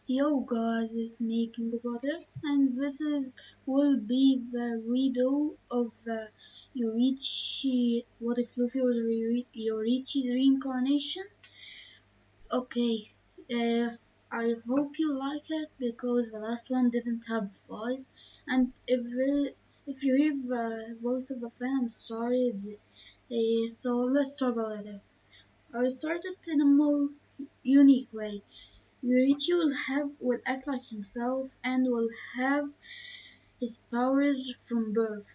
Yo guys, it's me King Brother, and will be the redo of Yorrichi. What if Luffy was Yorrichi's reincarnation? Okay, uh, I hope you like it because the last one didn't have voice, and if you hear the voice of a fan, I'm sorry. So let's talk about it. I started in a more unique way. Yorichi will act like himself and will have his powers from birth,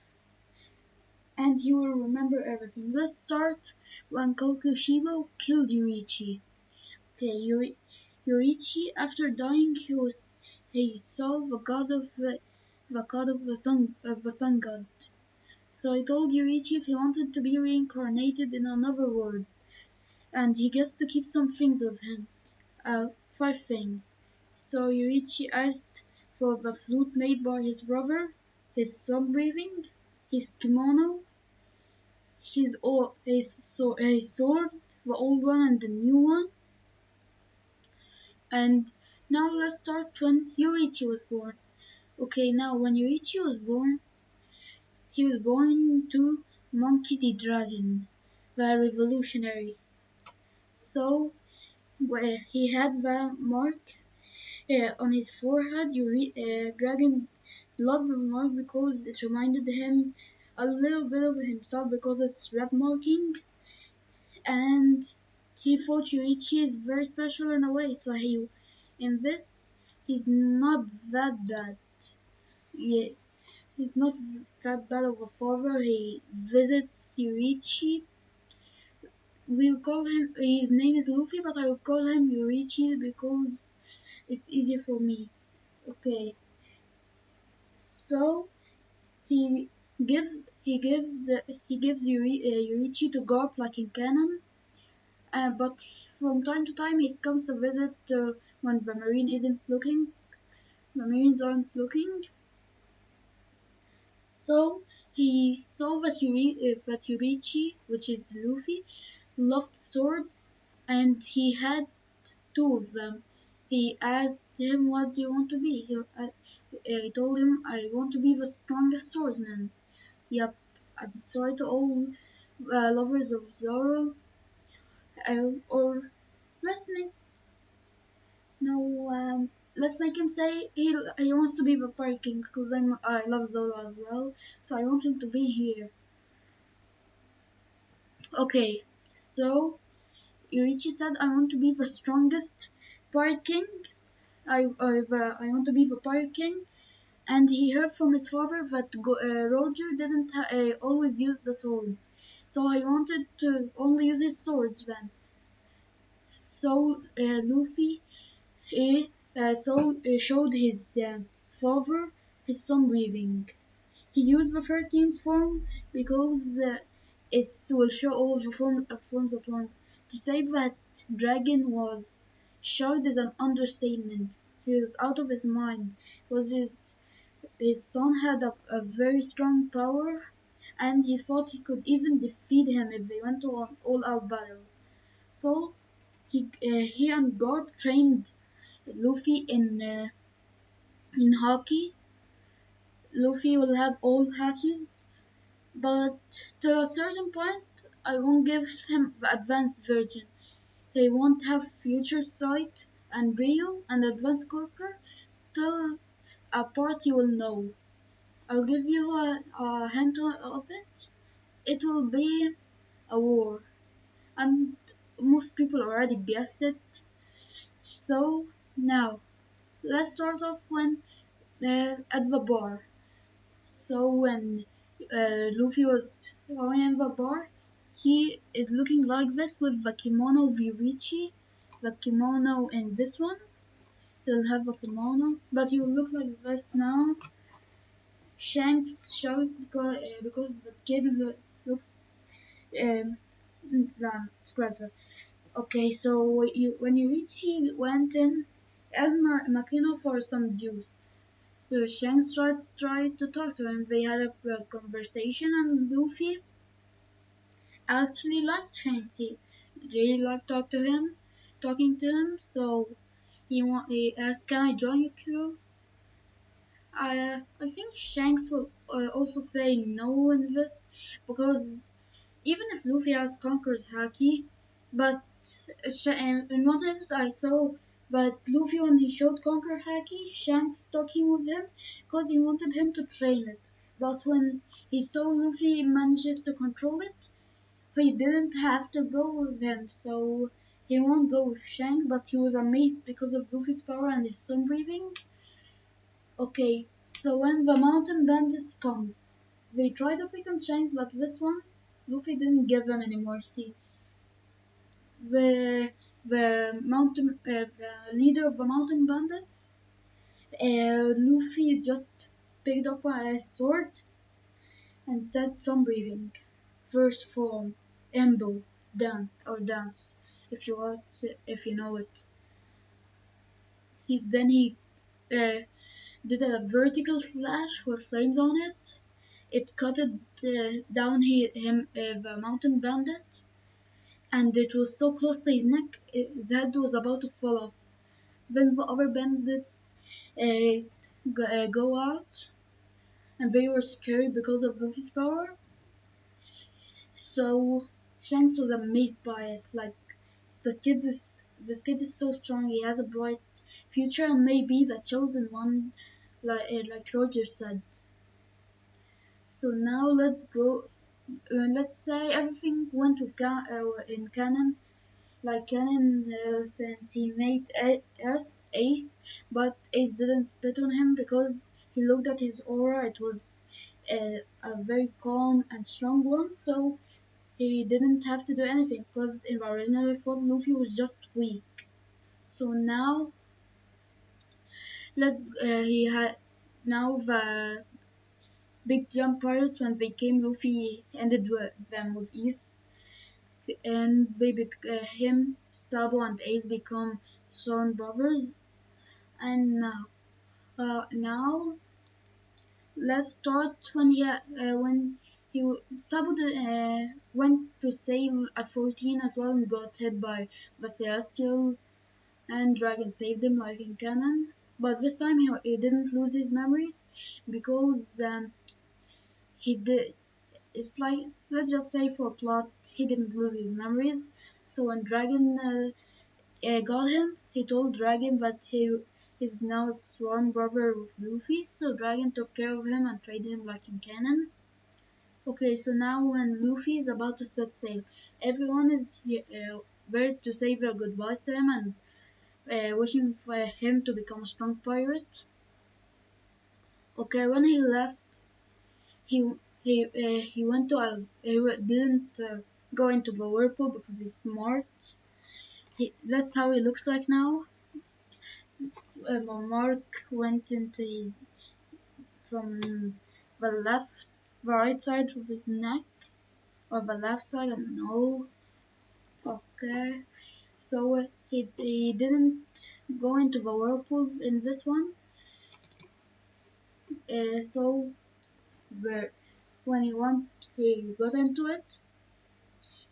and he will remember everything. Let's start when Kokushibo killed Yorichi. Okay, Yorichi, after dying, he saw the god of the sun god. So he told Yorichi if he wanted to be reincarnated in another world, and he gets to keep some things with him. Uh, 5 things. So Yuichi asked for the flute made by his brother, his sun breathing, his kimono, his sword, the old one and the new one. And now let's start when Yuichi was born. Okay, now when Yuichi was born, he was born to Monkey the Dragon, the revolutionary. So he had the mark on his forehead. Dragon loved the mark because it reminded him a little bit of himself because it's red marking, and he thought Yurichi is very special in a way. So in this, he's not that bad. Yeah, he's not that bad of a father. He visits Yurichi. We will call him. His name is Luffy, but I will call him Yurichi because it's easier for me. Okay, so He gives he gives Yurichi to Garp like in canon, but from time to time he comes to visit when the marine isn't looking. The marines aren't looking, so he saw that Yurichi, which is Luffy, loved swords, and he had 2 of them. He asked him, "What do you want to be?" He told him, "I want to be the strongest swordsman." Yep, I'm sorry to all lovers of Zoro. Or let's make no. Let's make him say he wants to be the Pirate King because I love Zoro as well. So I want him to be here. Okay, so Yurichi said, "I want to be the strongest Pirate King. I want to be the Pirate King." And he heard from his father that Roger didn't always use the sword. So he wanted to only use his swords then. So Luffy showed his father his sun breathing. He used the 13th form because it will show all the forms at once. To say that Dragon was shocked is an understatement. He was out of his mind because his son had a very strong power, and he thought he could even defeat him if they went to an all-out battle. So he and God trained Luffy in hockey. Luffy will have all hackies, but to a certain point, I won't give him the advanced version. He won't have future sight and Rio and advanced Corker till a part you will know. I'll give you a hint of it. It will be a war, and most people already guessed it. So now let's start off when at the bar. So when Luffy was going in the bar, he is looking like this with the kimono of Yurichi. The kimono in this one, he'll have a kimono, but he will look like this now. Shanks shocked because the kid looks um, scratch that. Okay, so when Yurichi went in, asked Makino for some juice. So Shanks tried to talk to him. They had a conversation, and Luffy actually liked Shanks. He really liked talking to him. So He asked, "Can I join your crew?" I think Shanks will also say no in this because even if Luffy has conquers Haki, but in what ifs I saw that Luffy when he showed conquer Haki, Shanks took him with him because he wanted him to train it. But when he saw Luffy manages to control it, he didn't have to go with him, so he won't go with Shanks. But he was amazed because of Luffy's power and his sun breathing. Okay, so when the mountain bandits come, they try to pick on Shanks, but this one, Luffy didn't give them any mercy. The the leader of the mountain bandits, Luffy just picked up a sword and said some breathing. First form, Embo, dance, if you know it. Then he uh, did a vertical slash with flames on it. It cut it down the mountain bandit, and it was so close to his neck, his head was about to fall off. Then the other bandits go out, and they were scared because of Luffy's power. So Shanks was amazed by it. Like this kid is so strong. He has a bright future, and maybe the chosen one, like Roger said. So now let's go. Let's say everything went in canon like Canon since he made Ace, but Ace didn't spit on him because he looked at his aura. It was a very calm and strong one, so he didn't have to do anything because in the original thought Luffy was just weak. So now he had now the big jump pirates when they came Luffy ended them with ease and him, Sabo, and Ace become sworn brothers. And now let's start when Sabo went to sail at 14 as well and got hit by the Celestial and Dragon saved him like in canon. But this time he didn't lose his memories because he did. It's like let's just say for plot he didn't lose his memories. So when Dragon got him. He told Dragon that he is now sworn brother with Luffy, so Dragon took care of him and trained him like in canon. Okay, so now when Luffy is about to set sail, everyone is there to say their goodbyes to him and wishing for him to become a strong pirate. Okay, when he left, he he went to didn't go into the whirlpool because he's smart. That's how he looks like now. Mark went into his from the right side of his neck or the left side. I don't know. Okay, so he didn't go into the whirlpool in this one. So where when he got into it,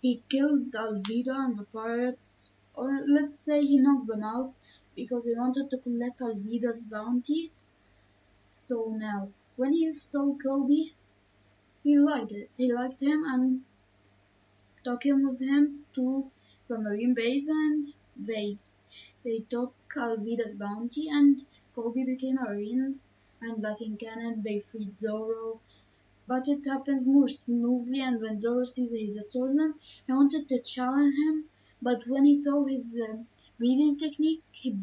he killed Alvida and the pirates, or let's say he knocked them out because he wanted to collect Alvida's bounty. So now, when he saw Kobe, he liked it. He liked him and took him with him to the marine base, and they took Alvida's bounty, and Kobe became a marine. And like in canon, they freed Zoro. But it happens more smoothly, and when Zoro sees he's a swordsman, he wanted to challenge him. But when he saw his breathing technique, he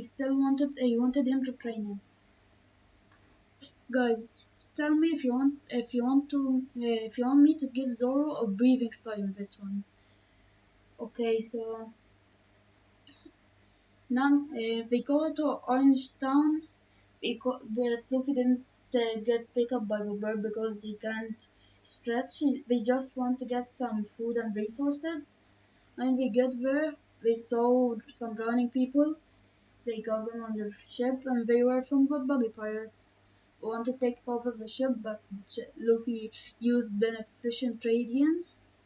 still wanted him to train him. Guys, tell me if you want me to give Zoro a breathing style in this one. Okay, so now we go to Orange Town but Luffy didn't get picked up by the bird because he can't stretch. They just want to get some food and resources. When we get there, we saw some drowning people. They got them on their ship, and they were from the buggy pirates. They wanted to take over the ship, but Luffy used beneficent radiance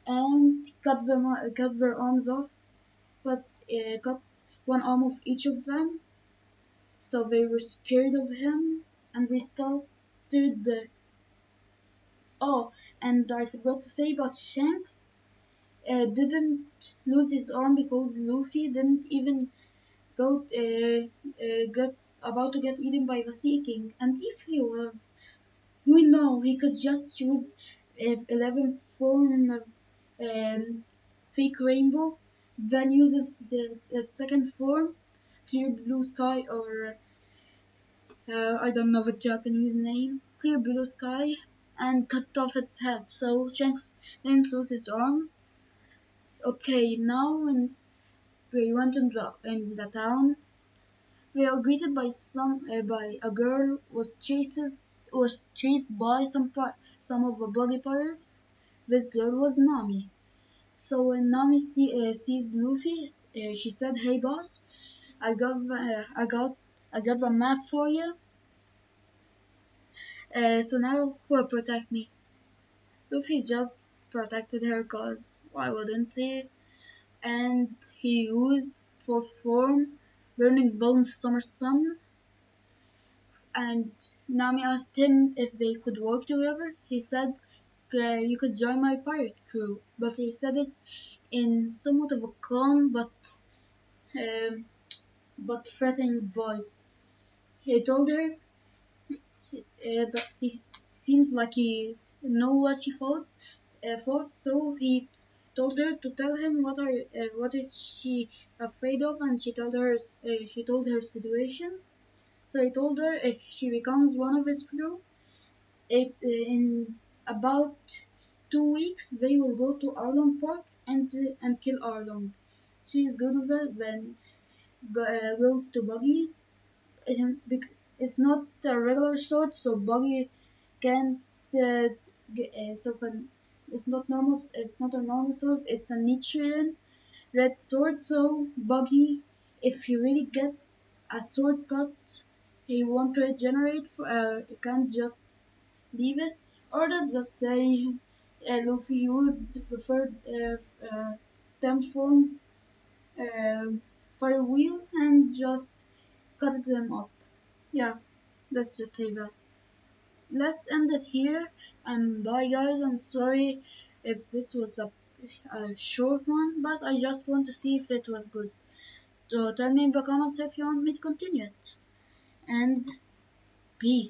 and cut their arms off. Cut one arm of each of them, so they were scared of him, and we started the. Oh, and I forgot to say, but Shanks didn't lose his arm because Luffy didn't even go get about to get eaten by the Sea King, and if he was, we know he could just use 11 form of fake rainbow, then uses the second form, clear blue sky, or I don't know the Japanese name, clear blue sky, and cut off its head. So Shanks didn't lose his arm. Okay, now when we went in the town, we are greeted by by a girl was chased by some of the buggy pirates. This girl was Nami. So when Nami sees Luffy, she said, "Hey boss, I got I got a map for you. So now who will protect me?" Luffy just protected her, cause why wouldn't he? And he used for form Burning Bones Summer Sun, and Nami asked him if they could work together. He said, "You could join my pirate crew," but he said it in somewhat of a calm um, but threatening voice. He told her, but he seemed like he knew what she thought, so he told her to tell him what is she afraid of, and she told her situation. So he told her if she becomes one of his crew, in about 2 weeks they will go to Arlong Park and kill Arlong. She is good with it, then goes to Buggy. It's not a regular sword, so Buggy can't so can it's not normal. It's not a normal sword. It's a Nichiren red sword. So Buggy, if he really gets a sword cut, he won't regenerate. You can't just leave it, or just say Luffy used the preferred temp form fire wheel and just cut them up. Yeah, let's just say that. Let's end it here, and bye guys. I'm sorry if this was a short one, but I just want to see if it was good. So tell me in the comments if you want me to continue it. And peace.